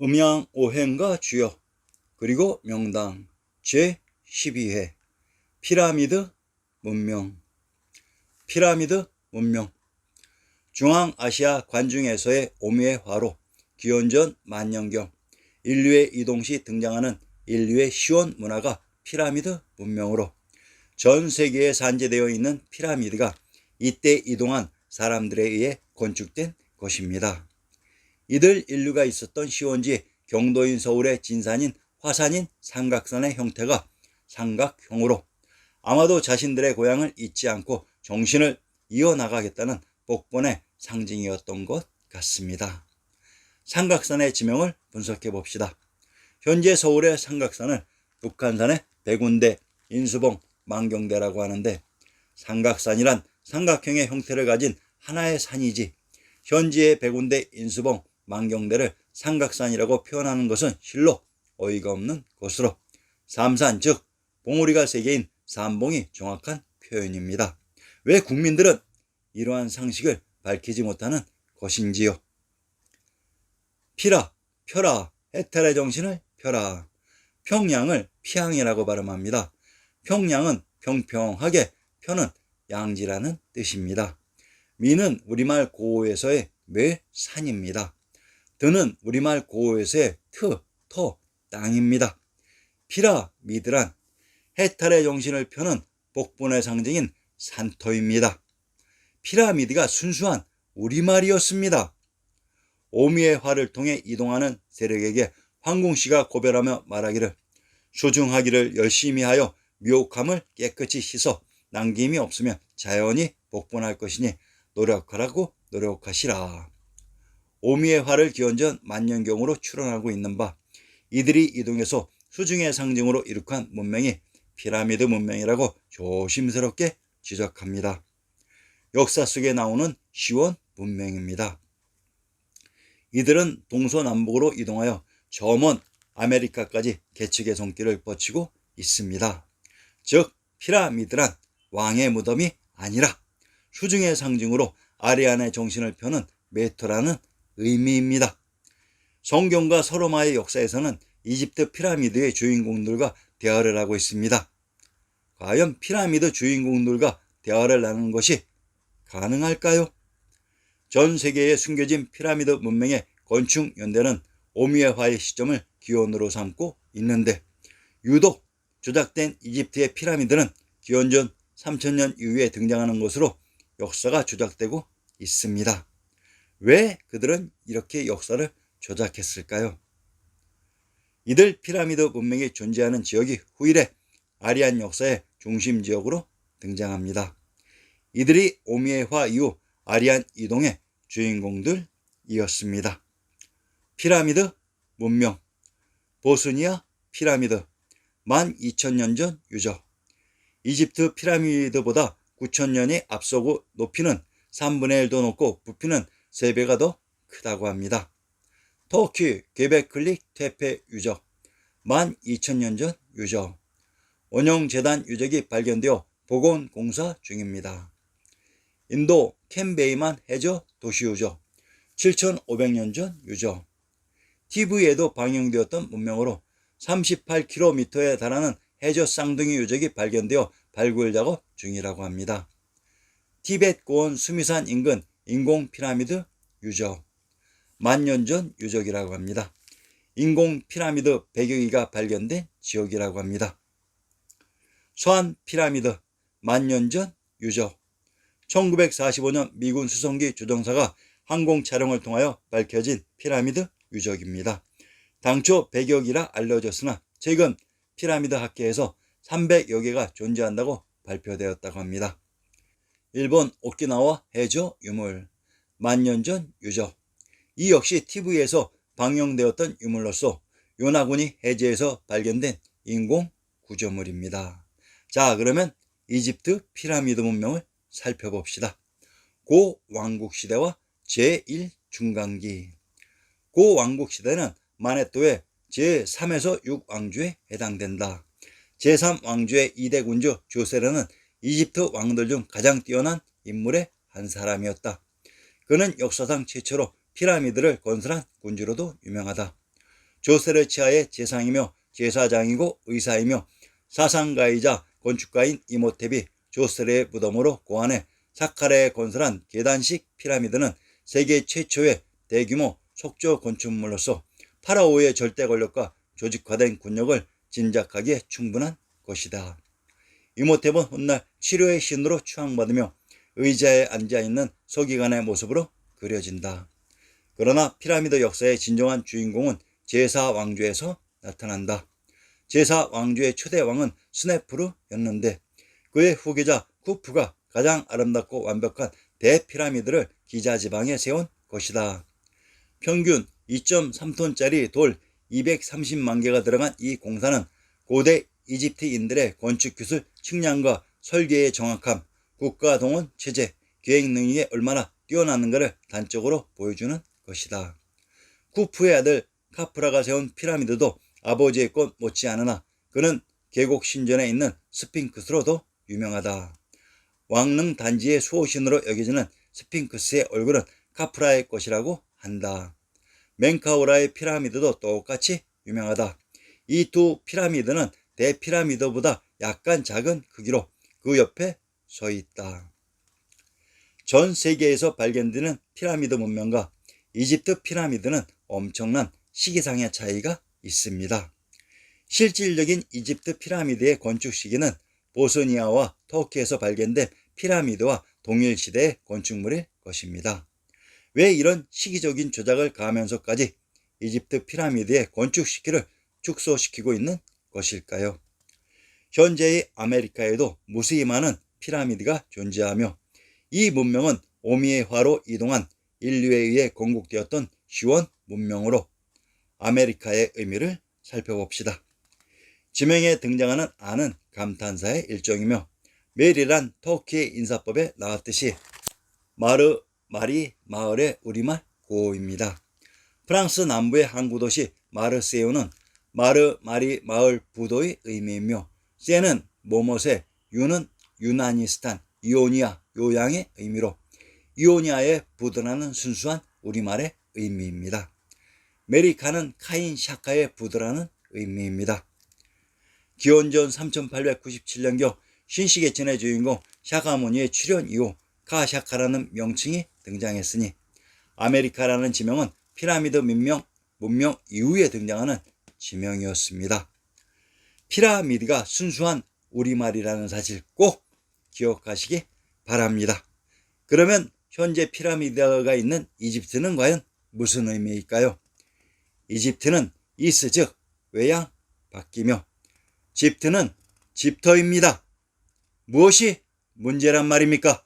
음양오행가 주요 그리고 명당 제12회 피라미드 문명. 피라미드 문명. 중앙아시아 관중에서의 오미의 화로 기원전 만년경 인류의 이동 시 등장하는 인류의 시원 문화가 피라미드 문명으로 전 세계에 산재되어 있는 피라미드가 이때 이동한 사람들에 의해 건축된 것입니다. 이들 인류가 있었던 시원지 경도인 서울의 진산인 화산인 삼각산의 형태가 삼각형으로 아마도 자신들의 고향을 잊지 않고 정신을 이어나가겠다는 복본의 상징이었던 것 같습니다. 삼각산의 지명을 분석해 봅시다. 현재 서울의 삼각산을 북한산의 백운대, 인수봉, 만경대라고 하는데 삼각산이란 삼각형의 형태를 가진 하나의 산이지 현지의 백운대, 인수봉, 만경대를 삼각산이라고 표현하는 것은 실로 어이가 없는 것으로 삼산 즉 봉우리가 세 개인 삼봉이 정확한 표현입니다. 왜 국민들은 이러한 상식을 밝히지 못하는 것인지요. 피라, 펴라, 해탈의 정신을 펴라. 평양을 피양이라고 발음합니다. 평양은 평평하게, 펴는 양지라는 뜻입니다. 미는 우리말 고어에서의 매, 산입니다. 드는 우리말 고어에서의 터, 땅입니다. 피라미드란 해탈의 정신을 펴는 복본의 상징인 산터입니다. 피라미드가 순수한 우리말이었습니다. 오미의 화를 통해 이동하는 세력에게 황궁씨가 고별하며 말하기를 소중하기를 열심히 하여 미혹함을 깨끗이 씻어 남김이 없으면 자연히 복본할 것이니 노력하라고 노력하시라. 오미의 화를 기원전 만년경으로 추론하고 있는 바 이들이 이동해서 수중의 상징으로 이룩한 문명이 피라미드 문명이라고 조심스럽게 지적합니다. 역사 속에 나오는 시원 문명입니다. 이들은 동서남북으로 이동하여 저 먼 아메리카까지 개척의 손길을 뻗치고 있습니다. 즉 피라미드란 왕의 무덤이 아니라 수중의 상징으로 아리안의 정신을 펴는 메토라는 의미입니다. 성경과 서로마의 역사에서는 이집트 피라미드의 주인공들과 대화를 하고 있습니다. 과연 피라미드 주인공들과 대화를 나누는 것이 가능할까요? 전 세계에 숨겨진 피라미드 문명의 건축 연대는 오미의 화의 시점을 기원으로 삼고 있는데 유독 조작된 이집트의 피라미드는 기원전 3000년 이후에 등장하는 것으로 역사가 조작되고 있습니다. 왜 그들은 이렇게 역사를 조작했을까요? 이들 피라미드 문명이 존재하는 지역이 후일에 아리안 역사의 중심 지역으로 등장합니다. 이들이 오미의 화 이후 아리안 이동의 주인공들이었습니다. 피라미드 문명. 보스니아 피라미드 12,000년 전 유적. 이집트 피라미드보다 9,000년이 앞서고 높이는 3분의 1도 높고 부피는 3배가 더 크다고 합니다. 터키 괴베클리 테페 유적 12,000년 전 유적. 원형재단 유적이 발견되어 복원공사 중입니다. 인도 캔베이만 해저 도시 유적 7,500년 전 유적. TV에도 방영되었던 문명으로 38km에 달하는 해저 쌍둥이 유적이 발견되어 발굴 작업 중이라고 합니다. 티벳 고원 수미산 인근 인공 피라미드 유적 10,000년 전 유적이라고 합니다. 인공 피라미드 100여 개가 발견된 지역이라고 합니다. 서한 피라미드 10,000년 전 유적. 1945년 미군 수송기 조종사가 항공 촬영을 통하여 밝혀진 피라미드 유적입니다. 당초 100여 개라 알려졌으나 최근 피라미드 학계에서 300여 개가 존재한다고 발표되었다고 합니다. 일본 오키나와 해저 유물 10,000년 전 유적. 이 역시 TV에서 방영되었던 유물로서 요나군이 해저에서 발견된 인공 구조물입니다. 자, 그러면 이집트 피라미드 문명을 살펴봅시다. 고왕국시대와 제1중간기. 고왕국시대는 마네토의 제3에서 6왕조에 해당된다. 제3왕조의 2대 군주 조세르는 이집트 왕들 중 가장 뛰어난 인물의 한 사람이었다. 그는 역사상 최초로 피라미드를 건설한 군주로도 유명하다. 조세르치아의 제상이며 제사장이고 의사이며 사상가이자 건축가인 이모텝이 조세르의 무덤으로 고안해 사카라에 건설한 계단식 피라미드는 세계 최초의 대규모 속조 건축물로서 파라오의 절대 권력과 조직화된 군력을 짐작하기에 충분한 것이다. 이모텝은 훗날 치료의 신으로 추앙받으며 의자에 앉아있는 서기관의 모습으로 그려진다. 그러나 피라미드 역사의 진정한 주인공은 제사왕조에서 나타난다. 제사왕조의 초대 왕은 스네프루였는데 그의 후계자 쿠프가 가장 아름답고 완벽한 대피라미드를 기자 지방에 세운 것이다. 평균 2.3톤짜리 돌 230만 개가 들어간 이 공사는 고대 이집트인들의 건축기술 측량과 설계의 정확함, 국가동원 체제, 계획 능력이 얼마나 뛰어났는가를 단적으로 보여주는 것이다. 쿠프의 아들 카프라가 세운 피라미드도 아버지의 것 못지않으나 그는 계곡 신전에 있는 스핑크스로도 유명하다. 왕릉 단지의 수호신으로 여겨지는 스핑크스의 얼굴은 카프라의 것이라고 한다. 멘카우라의 피라미드도 똑같이 유명하다. 이 두 피라미드는 대피라미드보다 약간 작은 크기로 그 옆에 서 있다. 전 세계에서 발견되는 피라미드 문명과 이집트 피라미드는 엄청난 시기상의 차이가 있습니다. 실질적인 이집트 피라미드의 건축 시기는 보스니아와 터키에서 발견된 피라미드와 동일 시대의 건축물일 것입니다. 왜 이런 시기적인 조작을 가하면서까지 이집트 피라미드의 건축 시기를 축소시키고 있는 것일까요? 현재의 아메리카에도 무수히 많은 피라미드가 존재하며 이 문명은 오미의 화로 이동한 인류에 의해 건국되었던 시원 문명으로 아메리카의 의미를 살펴봅시다. 지명에 등장하는 아는 감탄사의 일종이며 멜이란 터키의 인사법에 나왔듯이 말이 마을의 우리말 고어입니다. 프랑스 남부의 항구 도시 마르세유는 말이 마을 부도의 의미이며 세는 모못의 유는 유나니스탄 이오니아 요양의 의미로 이오니아의 부드라는 순수한 우리말의 의미입니다. 메리카는 카인 샤카의 부드라는 의미입니다. 기원전 3897년경 신시계천의 주인공 샤카무니의 출현 이후 카샤카라는 명칭이 등장했으니 아메리카라는 지명은 피라미드 문명 이후에 등장하는 지명이었습니다. 피라미드가 순수한 우리말이라는 사실 꼭 기억하시기 바랍니다. 그러면 현재 피라미드가 있는 이집트는 과연 무슨 의미일까요? 이집트는 이스 즉 외양 바뀌며 집트는 집터입니다. 무엇이 문제란 말입니까?